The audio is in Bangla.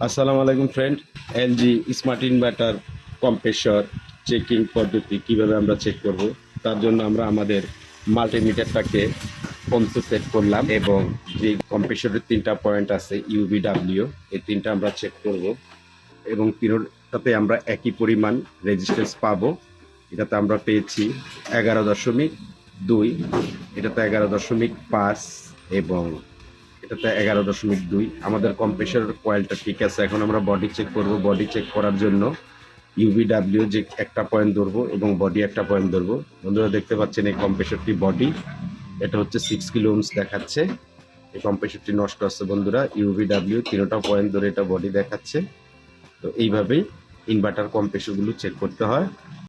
আসসালামু আলাইকুম friend. LG smart inverter compressor checking পদ্ধতি কিভাবে আমরা চেক করব, তার জন্য আমরা আমাদের মাল্টিমিটারটাকে কমতে সেট করলাম এবং যে কম্প্রেসরের 3টা পয়েন্ট আছে ইউভিডাব্লিউ, এই 3টা আমরা চেক করব এবং তিনটাতে আমরা একই পরিমাণ রেজিস্ট্যান্স পাবো। এটাতে আমরা পেয়েছি 11.2, এটাতে 11.5 এবং এটাতে 11.2। আমাদের কম্প্রেসর কয়েলটা ঠিক আছে। এখন আমরা বডি চেক করব। বডি চেক করার জন্য ইউভিডাব্লিউ যে একটা পয়েন্ট ধরবো এবং বডি একটা পয়েন্ট ধরবো। বন্ধুরা দেখতে পাচ্ছেন এই কম্প্রেসরটি বডি, এটা হচ্ছে 6 কিলো ওহমস দেখাচ্ছে। এই কম্প্রেসরটি নষ্ট আছে বন্ধুরা। ইউভিডাব্লিউ তিনটা পয়েন্ট ধরে এটা বডি দেখাচ্ছে। তো এইভাবেই ইনভার্টার কম্প্রেসরগুলো চেক করতে হয়।